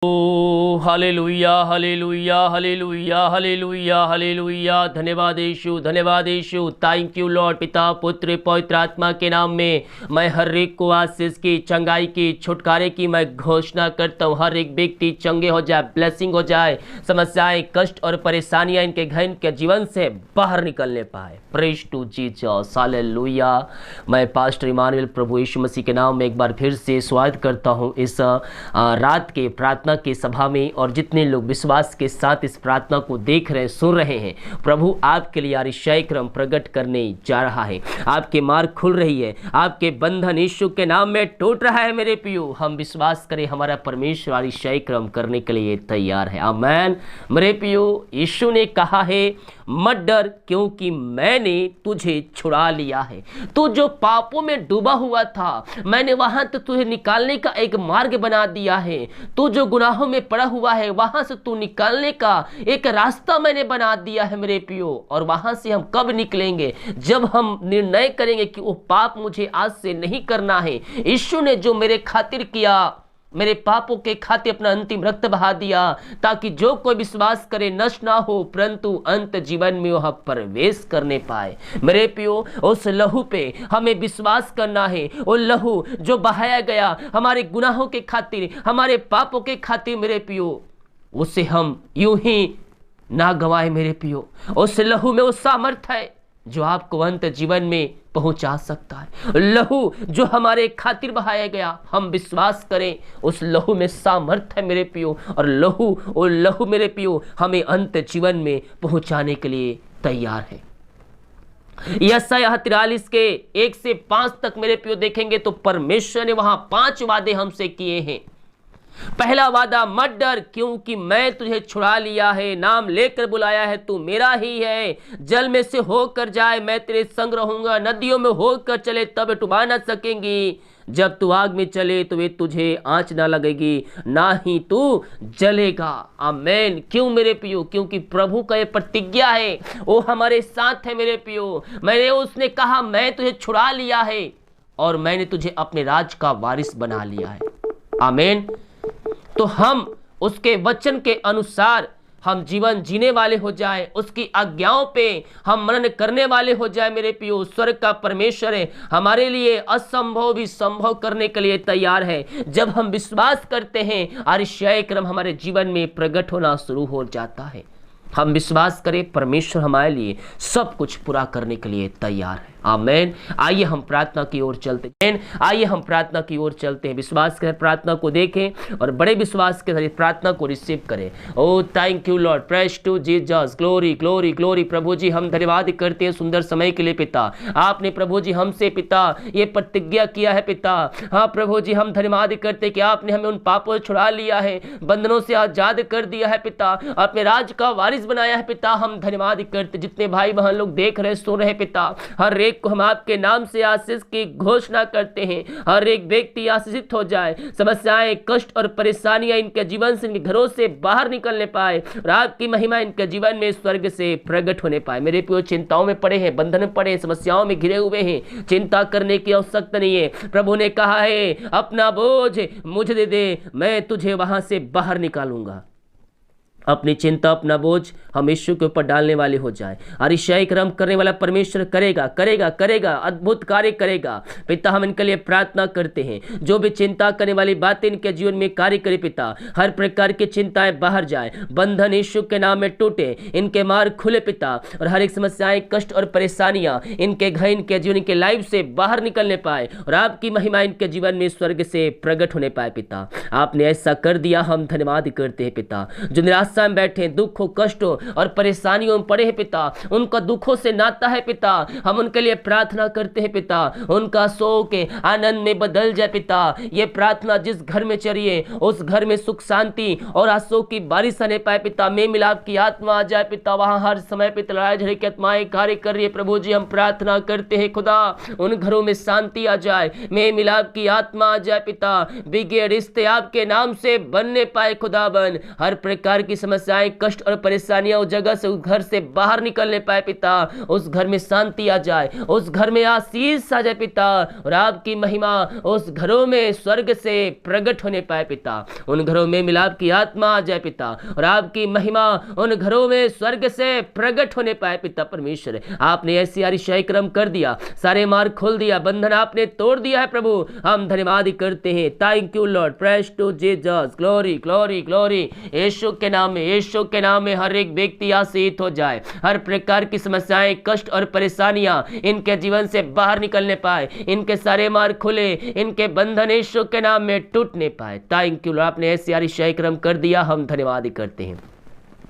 ओ hallelujah hallelujah hallelujah hallelujah hallelujah. धन्यवाद यीशु, धन्यवाद यीशु। Thank you Lord. पिता पुत्र पवित्र आत्मा के नाम में मैं हर एक को आशीष की, चंगाई की, छुटकारे की मैं घोषणा करता हूँ। हर एक व्यक्ति चंगे हो जाए, ब्लेसिंग हो जाए, समस्याएं, कष्ट और परेशानियां इनके घर के जीवन से बाहर निकलने पाए। Praise to Jesus, hallelujah. मैं पास्टर इमानुएल प्रभु यीशु मसीह के नाम में एक बार फिर से स्वागत करता हूँ इस रात के प्रार्थना की सभा में। और जितने लोग विश्वास के साथ इस प्रार्थना को देख रहे हैं, सुन रहे हैं, प्रभु आपके लिए आरिशाई क्रम प्रकट करने जा रहा है। आपके मार्ग खुल रही है, आपके बंधन यीशु के नाम में टूट रहा है। मेरे पियो, हम विश्वास करें, हमारा परमेश्वर आरिशाई क्रम करने के लिए तैयार है। आमेन। मेरे पियो, यीशु ने कहा है मत डर, क्योंकि मैंने तुझे छुड़ा लिया है। तू जो पापों में डूबा हुआ था, मैंने वहां तो तुझे निकालने का एक मार्ग बना दिया है। तू जो गुनाहों में पड़ा हुआ है, वहां से तू निकालने का एक रास्ता मैंने बना दिया है मेरे पियो। और वहां से हम कब निकलेंगे? जब हम निर्णय करेंगे कि वो पाप मुझे आज से नहीं करना है। यीशु ने जो मेरे खातिर किया, मेरे पापों के खातिर अपना अंतिम रक्त बहा दिया, ताकि जो कोई विश्वास करे नष्ट ना हो, परंतु अंत जीवन में वह प्रवेश करने पाए। मेरे पियो, उस लहू पे हमें विश्वास करना है। वो लहू जो बहाया गया हमारे गुनाहों के खातिर, हमारे पापों के खातिर, मेरे पियो, उसे हम यूं ही ना गवाए। मेरे पियो, उस लहू में वो सामर्थ है जो आपको अंत जीवन में पहुंचा सकता है। लहू जो हमारे खातिर बहाया गया, हम विश्वास करें, उस लहू में सामर्थ है मेरे पियो। और वो लहू मेरे पियो हमें अंत जीवन में पहुंचाने के लिए तैयार है। यशायाह 43 के 1 से 5 तक मेरे पियो देखेंगे तो परमेश्वर ने वहां 5 वादे हमसे किए हैं। पहला वादा, मत डर, क्योंकि मैं तुझे छुड़ा लिया है। नाम लेकर बुलाया है, तू मेरा ही है। जल में से होकर जाए, मैं तेरे संग रहूंगा। नदियों में होकर चले, तब डुबा न सकेंगी। जब तू आग में चले तो वे तुझे आंच ना लगेगी, ना ही तू जलेगा। आमेन। क्यों मेरे पियो? क्योंकि प्रभु का ये प्रतिज्ञा है, वो हमारे साथ है मेरे पियो। उसने कहा मैं तुझे छुड़ा लिया है और मैंने तुझे अपने राज का वारिस बना लिया है। आमेन। तो हम उसके वचन के अनुसार हम जीवन जीने वाले हो जाए, उसकी आज्ञाओं पे हम मनन करने वाले हो जाए। मेरे पियो, स्वर्ग का परमेश्वर है, हमारे लिए असंभव भी संभव करने के लिए तैयार है। जब हम विश्वास करते हैं, आरिशाई क्रम हमारे जीवन में प्रकट होना शुरू हो जाता है। हम विश्वास करें, परमेश्वर हमारे लिए सब कुछ पूरा करने के लिए तैयार है। आमेन। आइए हम प्रार्थना की ओर चलते हैं। आइए हम प्रार्थना की ओर चलते हैं। विश्वास कर प्रार्थना को देखें और बड़े विश्वास के साथ प्रार्थना को रिसीव करें। Oh thank you Lord, praise to Jesus, glory glory glory. प्रभु जी, हम धन्यवाद करते हैं सुंदर समय के लिए पिता। आपने प्रभु जी हमसे पिता ये प्रतिज्ञा किया है पिता। हाँ प्रभु जी, हम धन्यवाद करते हैं कि आपने हमें उन पापों से छुड़ा लिया है, बंधनों से आजाद कर दिया है पिता, अपने राज का वारिस बनाया है पिता। हम धन्यवाद करते, जितने भाई बहन लोग देख रहे सुन रहे पिता, हर एक को हम आपके नाम से आशीष की घोषणा करते हैं। हर एक व्यक्ति आशीषित हो जाए, समस्याएं, कष्ट और परेशानियां इनके जीवन से, इनके घरों से बाहर निकलने पाए और आपकी महिमा इनके जीवन में स्वर्ग से प्रकट होने पाए। मेरे प्रिय, चिंताओं में पड़े हैं, बंधन में पड़े हैं, समस्याओं में घिरे हुए हैं, चिंता करने की आवश्यकता नहीं है। प्रभु ने कहा है अपना बोझ मुझे दे दे, मैं तुझे वहां से बाहर निकालूंगा। अपनी चिंता, अपना बोझ हम यीशु के ऊपर डालने वाले हो जाए। आरिशाई क्रम करने वाला परमेश्वर करेगा करेगा करेगा, अद्भुत कार्य करेगा पिता। हम इनके लिए प्रार्थना करते हैं, जो भी चिंता करने वाली बातें इनके जीवन में कार्य करे पिता। हर प्रकार की चिंताएं बाहर जाए, बंधन यीशु के नाम में टूटे, इनके मार्ग खुले पिता। और हर एक समस्याएं, कष्ट और परेशानियां इनके घर, इनके जीवन, इनके लाइफ से बाहर निकलने पाए और आपकी महिमा इनके जीवन में स्वर्ग से प्रकट होने पाए पिता। आपने ऐसा कर दिया, हम धन्यवाद करते हैं पिता। जो निराशा में बैठे, दुखों, कष्टों और परेशानियों में पड़े हैं पिता, उनका दुखों से नाता है पिता। हम उनके लिए प्रार्थना करते हैं पिता, उनका शोक आनंद में बदल जाए पिता। ये प्रार्थना जिस घर में चलिए, उस घर में सुख शांति और आंसू की बारिश आने पाए पिता। में मिलाप की आत्मा आ जाए पिता। वहां हर समय पिता लड़ाई झगड़े की आत्माएं कार्य कर रही है प्रभु जी, हम प्रार्थना करते हैं खुदा, उन घरों में शांति आ जाए, में मिलाप की आत्मा आ जाए पिता। बिगड़े रिश्ते आपके नाम से बनने पाए खुदा बन। हर प्रकार की समस्याएं, कष्ट और परेशानियां उस जगह से, उस घर से बाहर निकलने पाए पिता। उस घर में शांति आ जाए, उस घर में आशीष आ जाए पिता, और आपकी महिमा उस घरों में स्वर्ग से प्रकट होने पाए पिता। उन घरों में मिलाप की आत्मा आ जाए पिता, और आपकी महिमा उन घरों में स्वर्ग से प्रकट होने पाए पिता। परमेश्वर, आपने ऐसी आरिशाई क्रम कर दिया, सारे मार्ग खोल दिया, बंधन आपने तोड़ दिया है प्रभु। हम धन्यवाद करते हैं। Thank you Lord, praise to Jesus, glory glory glory. Yeshu के नाम में, यीशु के नाम में हर एक व्यक्ति आशीषित हो जाए। हर प्रकार की समस्याएं, कष्ट और परेशानियां इनके जीवन से बाहर निकलने पाए, इनके सारे मार्ग खुले, इनके बंधन यीशु के नाम में टूटने पाए। थैंक यू लॉर्ड, आपने ऐसे आरिशाई क्रम कर दिया, हम धन्यवाद करते हैं।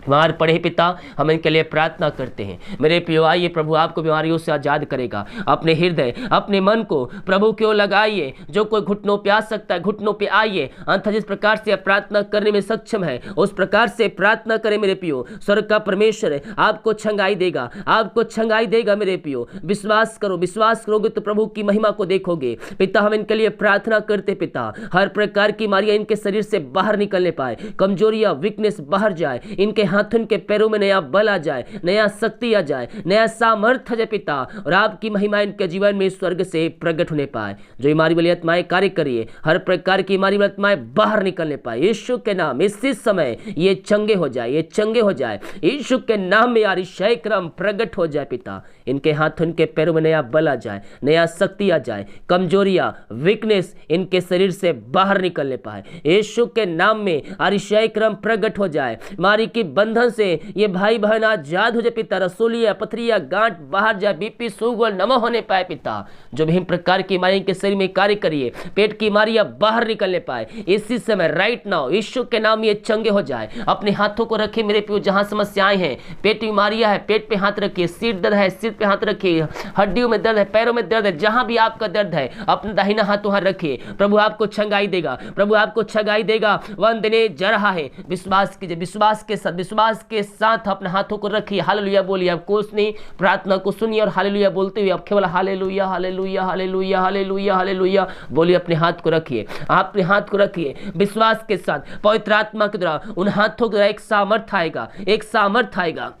बीमार पड़े पिता, हम इनके लिए प्रार्थना करते हैं। मेरे प्रियो, आइए प्रभु आपको बीमारियों से आज़ाद करेगा। अपने हृदय, अपने मन को प्रभु की ओर लगाइए। जो कोई घुटनों पे आ सकता है, घुटनों पे आइए। अंत जिस प्रकार से आप प्रार्थना करने में सक्षम है, उस प्रकार से प्रार्थना करें मेरे प्रियो। स्वर्ग का परमेश्वर आपको छंगाई देगा, आपको छंगाई देगा मेरे प्रियो। विश्वास करो, विश्वास करोगे तो प्रभु की महिमा को देखोगे। पिता, हम इनके लिए प्रार्थना करते पिता, हर प्रकार की बीमारियां इनके शरीर से बाहर निकलने पाए, कमजोरियां, वीकनेस बाहर जाए, इनके हाथों के पैरों में नया बल आ जाए, नया शक्ति आ जाए, नया सामर्थ्य आ जाए पिता, और आपकी महिमा इनके जीवन में स्वर्ग से प्रकट होने पाए। जो बीमारी वाली आत्माएं कार्य करिए, हर प्रकार की बीमारी वाली आत्माएं बाहर निकलने पाए यीशु के नाम। इसी समय ये चंगे हो जाए, ये चंगे हो जाए यीशु के नाम में। आरिशाई क्रम प्रकट हो जाए पिता, इनके हाथों के पैरों में नया बल आ जाए, नया शक्ति आ जाए, कमजोरियां, वीकनेस इनके शरीर से बाहर निकलने पाए यीशु के नाम में। आरिशाई क्रम प्रकट हो जाए, बीमारी की बंधन से ये भाई बहन आजाद हो जाए पिता। रसोलिया, पथरिया, गांठ बाहर जाए, बीपी, शुगर नम होने पाए पिता। जो विभिन्न प्रकार की बीमारी के शरीर में कार्य करिए, पेट की बीमारियां बाहर निकलने पाए इसी समय, राइट नाउ यीशु के नाम ये चंगे हो जाए। अपने हाथों को रखिए मेरे प्रियो, जहां समस्याएं हैं, पेट की बीमारियां है, पेट पे हाथ रखिए। सिर दर्द है, सिर पे हाथ रखिए। हड्डियों में दर्द है, पैरों में दर्द है, जहां भी आपका दर्द है अपना दाहिना हाथ वहां रखिए। प्रभु आपको छंगाई देगा, प्रभु आपको छंगाई देगा। वंदने जा रहा है, विश्वास कीजिए, विश्वास के साथ, विश्वास के साथ अपने हाथों को रखिए। हालेलुया बोलिए, आप कुछ नहीं, प्रार्थना को सुनिए और हालेलुया बोलते हुए आप केवल hallelujah hallelujah hallelujah hallelujah hallelujah बोलिए। अपने हाथ को रखिए, आप अपने हाथ को रखिए विश्वास के साथ। पवित्र आत्मा के द्वारा उन हाथों के द्वारा एक सामर्थ आएगा, एक सामर्थ आएगा।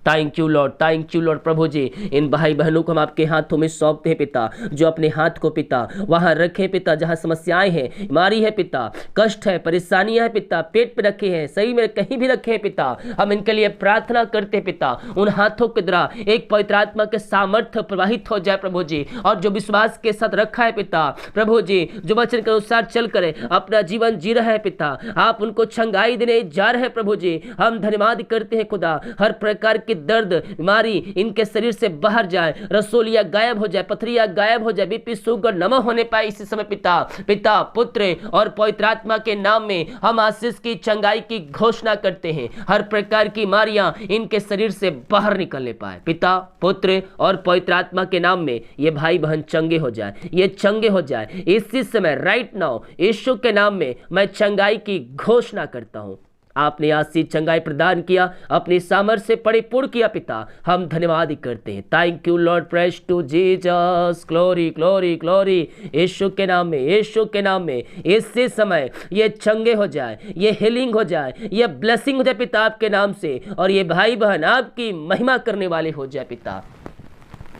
Thank you Lord, thank you Lord. प्रभु जी, इन भाई बहनों को हम आपके हाथों में सौंपते हैं पिता, जो अपने हाथ को पिता वहां रखे पिता, जहां समस्याएं हैं, बीमारी है पिता, कष्ट है, परेशानियां है पिता, पेट पे रखे हैं, सही में कहीं भी रखे हैं पिता। हम इनके लिए प्रार्थना करते हैं पिता, उन हाथों के द्वारा एक पवित्र आत्मा के सामर्थ्य प्रवाहित हो जाए प्रभु जी। और जो विश्वास के साथ रखा है पिता, प्रभु जी, जो वचन के अनुसार चल कर अपना जीवन जी रहा है पिता, आप उनको छंगाई देने जा रहे हैं प्रभु जी। हम धन्यवाद करते हैं खुदा। हर प्रकार की दर्द, बीमारी इनके शरीर से बाहर जाए, रसोलिया गायब हो जाए, पथरिया गायब हो जाए, बीपी, शुगर नम होने पाए इसी समय पिता। पिता, पुत्र और पवित्र आत्मा के नाम में हम आशीष की, चंगाई की घोषणा करते हैं। हर प्रकार की बीमारियां इनके शरीर से बाहर निकलने पाए पिता, पुत्र और पवित्र आत्मा के नाम में। ये भाई बहन चंगे हो जाए, ये चंगे हो जाए इसी समय, राइट नाउ यीशु के नाम में मैं चंगाई की घोषणा करता हूं। आपने आशीष चंगाई प्रदान किया, अपनी सामर्थ्य से परिपूर्ण किया पिता, हम धन्यवाद करते हैं। Thank you Lord, praise to Jesus, glory glory glory. Yeshu के नाम में, यीशु के नाम में इसी समय ये चंगे हो जाए, ये हीलिंग हो जाए, ये ब्लेसिंग हो जाए पिता आपके नाम से, और ये भाई बहन आपकी महिमा करने वाले हो जाए पिता।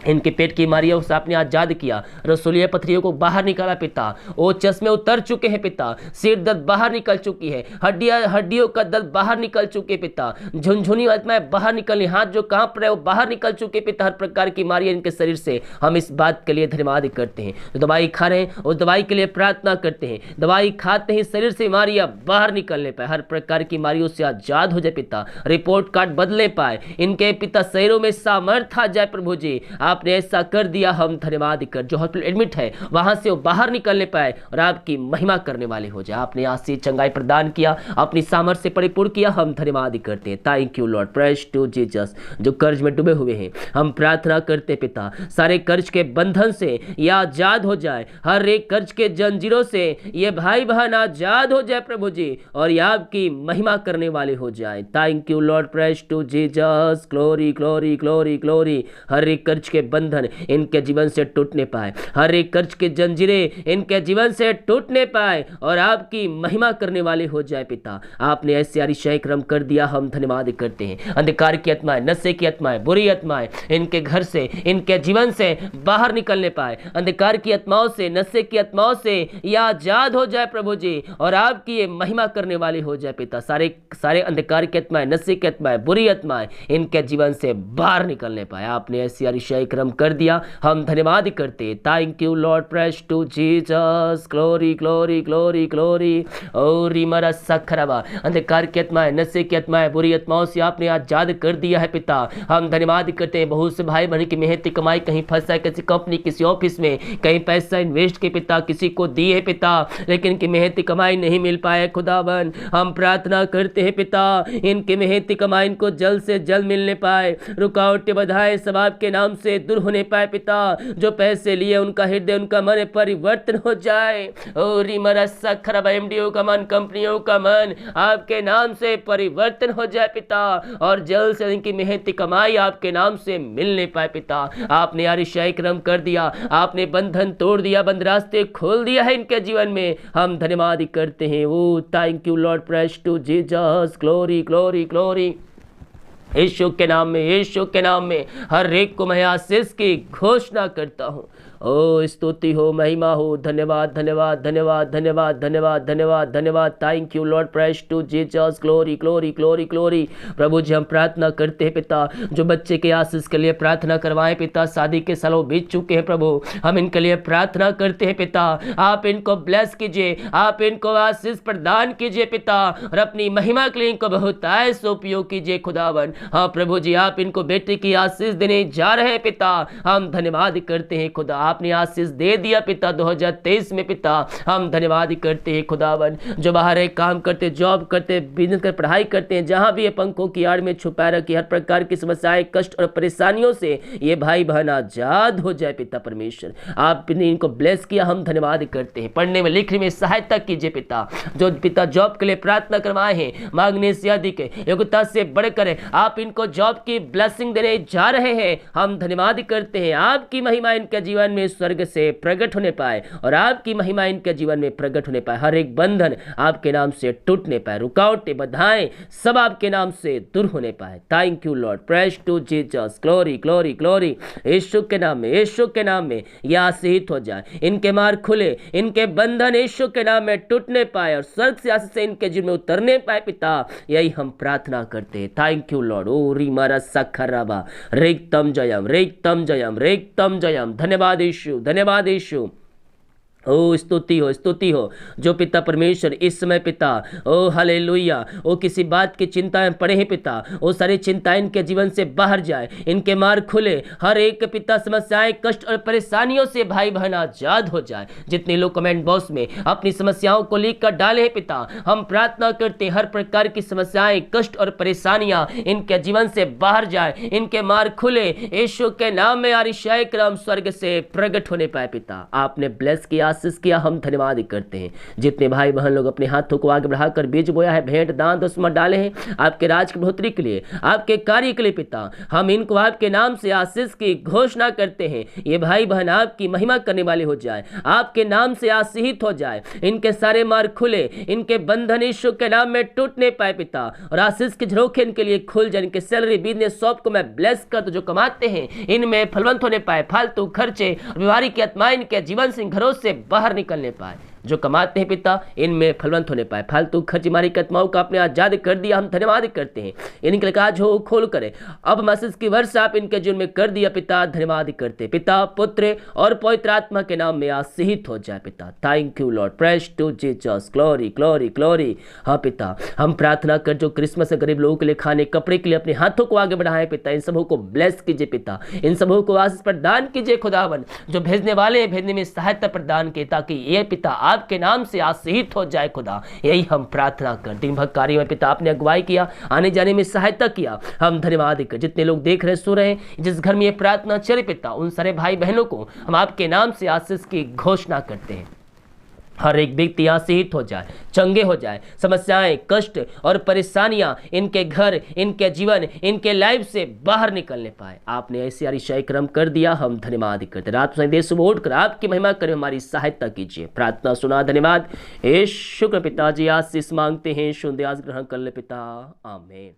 इनके पेट की बीमारियों से आपने आजाद किया, रसोलिया पथरियों को बाहर निकाला पिता, वो चश्मे उतर चुके हैं पिता, सिर दर्द बाहर निकल चुकी है, हड्डियों का दर्द बाहर निकल चुके पिता, झुनझुनी आत्माएं बाहर निकली, हाथ जो कांप रहे वो बाहर निकल चुके पिता। हर प्रकार की बीमारियां इनके शरीर से, हम इस बात के लिए धन्यवाद करते हैं। जो दवाई खा रहे हैं उस दवाई के लिए प्रार्थना करते हैं, दवाई खाते ही शरीर से बीमारियां बाहर निकलने पाए, हर प्रकार की बीमारियों से आजाद हो जाए पिता, रिपोर्ट कार्ड बदलने पाए, इनके पिता शरीरों में सामर्थ्य आ जाए प्रभु जी। आपने ऐसा कर दिया, हम धन्यवाद कर। जो हॉस्पिटल एडमिट है वहां से वो बाहर निकलने पाए और आपकी महिमा करने वाले हो जाए। आपने आशीष चंगाई प्रदान किया, अपनी सामर्थ्य से परिपूर्ण किया, हम धन्यवाद करते हैं। Thank you Lord, praise to Jesus. जो कर्ज में डूबे हुए हैं हम प्रार्थना करते पिता, सारे कर्ज के बंधन से ये आजाद हो जाए, हर एक कर्ज के जंजीरों से ये भाई बहन आजाद हो जाए प्रभु जी, और ये आपकी महिमा करने वाले हो जाए। Thank you Lord, praise to Jesus, glory glory glory glory. हर एक कर्ज के के बंधन इनके जीवन से टूटने पाए, हर एक कर्ज के जंजीरें इनके जीवन से टूटने पाए और आपकी महिमा करने वाले हो जाए पिता। आपने ऐसे अतिशय क्रम कर दिया, हम धन्यवाद करते हैं। अंधकार की आत्माएं, नशे की आत्माएं, बुरी आत्माएं इनके घर से, इनके जीवन से बाहर निकलने पाए, अंधकार की आत्माओं से, नशे की आत्माओं से यह आजाद हो जाए प्रभु जी, और आपकी ये महिमा करने वाले हो जाए पिता। सारे सारे अंधकार की आत्माएं, नशे की आत्माएं, बुरी आत्माएं इनके जीवन से बाहर निकलने पाए। आपने ऐसी अतिशय क्रम कर दिया, हम धन्यवाद करते। Thank you Lord, praise to Jesus, glory glory glory glory. और रिमरा सखरवा, अंधकार की आत्माएं, नशे की आत्माएं, बुरी आत्माओं से आपने आजाद कर दिया है पिता। हम धन्यवाद करते हैं। बहुत से भाई बहन की मेहनती कमाई कहीं फंसा है, किसी कंपनी, किसी ऑफिस में, कहीं पैसा इन्वेस्ट के पिता, किसी को दिए पिता, लेकिन इनकी मेहनती कमाई नहीं मिल पाए खुदावन। हम प्रार्थना करते हैं पिता, इनकी मेहनती कमाई इनको जल्द से जल्द मिलने पाए, रुकावटें बाधाएं सब आपके नाम से दूर होने पाए पिता। जो पैसे लिए उनका हृदय, उनका मन परिवर्तन हो जाए। और रिमरा सखरवा, एमडीओ का मन, कंपनियों का मन आपके नाम से परिवर्तन हो जाए पिता, और जल्द से इनकी मेहनती कमाई आपके नाम से मिलने पाए पिता। आपने अतिशय क्रम कर दिया, आपने बंधन तोड़ दिया, बंद रास्ते खोल दिया है इनके जीवन में। हम धन्यवाद करते हैं। Oh thank you Lord, praise to Jesus, glory glory glory. Yeshu के नाम में, यीशु के नाम में हर एक को मैं आशीष की घोषणा करता हूँ। ओ स्तुति हो, महिमा हो, धन्यवाद धन्यवाद धन्यवाद धन्यवाद धन्यवाद धन्यवाद धन्यवाद। Thank you Lord, praise to Jesus, glory glory glory glory. प्रभु जी हम प्रार्थना करते हैं पिता, जो बच्चे के आशीष के लिए प्रार्थना करवाएं पिता, शादी के सालों बीत चुके हैं प्रभु, हम इनके लिए प्रार्थना करते हैं पिता। आप इनको ब्लेस कीजिए, आप इनको आशीष प्रदान कीजिए पिता, और अपनी महिमा के लिए इनको बहुत ऐसा उपयोग कीजिए खुदावन। हाँ प्रभु जी, आप इनको बेटे की आशीष देने जा रहे हैं पिता। हम धन्यवाद करते हैं खुदा, आपने आशीष दे दिया पिता 2023 में पिता। हम धन्यवाद करते हैं खुदावन। जो बाहर है, काम करते, जॉब करते, बिजनेस कर, पढ़ाई करते हैं, जहां भी ये पंखों की आड़ में छुपा रखी हर प्रकार की समस्याएं, कष्ट और परेशानियों से ये भाई बहन आजाद हो जाए पिता परमेश्वर। आपने इनको ब्लेस किया, हम धन्यवाद करते हैं। पढ़ने में, लिखने में सहायता कीजिए पिता। जो पिता जॉब के लिए प्रार्थना करवाए हैं, मांगने से अधिक योग्यता से बढ़कर आप इनको जॉब की ब्लेसिंग देने जा रहे हैं। हम धन्यवाद करते हैं। आपकी महिमा इनके जीवन में स्वर्ग से प्रकट होने पाए, और आपकी महिमा इनके जीवन में प्रकट होने पाए। हर एक बंधन आपके नाम से टूटने पाए, रुकावटें, बाधाएं सब आपके नाम से दूर होने पाए। Thank you Lord, praise to Jesus, glory glory glory. Yeshu के नाम में, यीशु के नाम में यह आशीष हो जाए, इनके मार्ग खुले, इनके बंधन यीशु के नाम में टूटने पाए, और स्वर्ग से आशीष से इनके जीवन में उतरने पाए पिता। यही हम प्रार्थना करते हैं। Thank you Lord. ओ रिमरा सखरवा, रेक्तम जयम, रेक्तम जयम, रेक्तम जयम। धन्यवाद यीशु, धन्यवाद यीशु। ओ स्तुति हो, स्तुति हो। जो पिता परमेश्वर इस समय पिता, ओ हालेलुया, ओ किसी बात की चिंताएं पड़े हैं पिता, वो सारी चिंताएं इनके जीवन से बाहर जाए, इनके मार्ग खुले, हर एक पिता समस्याएं, कष्ट और परेशानियों से भाई बहन आजाद हो जाए। जितने लोग कमेंट बॉक्स में अपनी समस्याओं को लिख कर डाले हैं पिता, हम प्रार्थना करते हैं हर प्रकार की समस्याएं, कष्ट और परेशानियां इनके जीवन से बाहर जाए, इनके मार्ग खुले, यीशु के नाम में अतिशय क्रम स्वर्ग से प्रकट होने पाए पिता। आपने ब्लेस किया, आशीष किया, हम धन्यवाद करते हैं। जितने भाई बहन लोग अपने हाथों को आगे बढ़ाकर बीज बोया है, भेंट, दान, दशमा डाले हैं आपके राज की बढ़ोतरी के लिए, आपके कार्य के लिए पिता, हम इनको आपके नाम से आशीष की घोषणा करते हैं। ये भाई बहन आपकी महिमा करने वाले हो जाए, आपके नाम से आशीषित हो जाए, इनके सारे मार्ग खुले, इनके बंधन यीशु के नाम में टूटने पाए पिता, और आशीष के झरोखे इनके लिए खुल जाए। इनके सैलरी, बिजनेस, शॉप को मैं ब्लेस कर दूं, जो कमाते हैं इनमें फलवंत होने पाए, फालतू खर्चे, बीमारी की आत्माएं इनके जीवन से, घरों से बाहर निकलने पाए। जो कमाते हैं पिता, इनमें फलवंत होने पाए, फालतू खर्च, बीमारी की आत्माओं का आपने आजाद कर दिया, हम धन्यवाद करते हैं। इनके लिए काज हो खोल करे, अब मैसेज की वर्षा आप इनके जीवन में कर दिया पिता, धन्यवाद करते। पिता, पुत्र और पवित्र आत्मा के नाम में आशीषित हो जाए पिता। Thank you Lord, praise to Jesus, glory glory glory. हाँ पिता, हम प्रार्थना कर जो क्रिसमस गरीब लोगों के लिए खाने, कपड़े के लिए अपने हाथों को आगे बढ़ाए पिता, इन सबों को ब्लेस कीजिए पिता, इन सबों को आशीष प्रदान कीजिए खुदावन। जो भेजने वाले हैं, भेजने में सहायता प्रदान किए, ताकि ये पिता आपके नाम से आशीषित हो जाए खुदा। यही हम प्रार्थना कर, दिन भर कार्य में पिता आपने अगुवाई किया, आने जाने में सहायता किया, हम धन्यवाद कर। जितने लोग देख रहे, सो रहे, जिस घर में ये प्रार्थना चले पिता, उन सारे भाई बहनों को हम आपके नाम से आशीष की घोषणा करते हैं। हर एक व्यक्ति यहाँ से हित हो जाए, चंगे हो जाए, समस्याएं, कष्ट और परेशानियां इनके घर, इनके जीवन, इनके लाइफ से बाहर निकलने पाए। आपने ऐसे अतिशय कर्म कर दिया, हम धन्यवाद करते। रात संदेश सुबह उठकर आपकी महिमा करें, हमारी सहायता कीजिए। प्रार्थना सुना, धन्यवाद। हे शुक्र पिताजी, आशीष मांगते हैं, शुद्ध ग्रहण कर ले पिता, आमीन।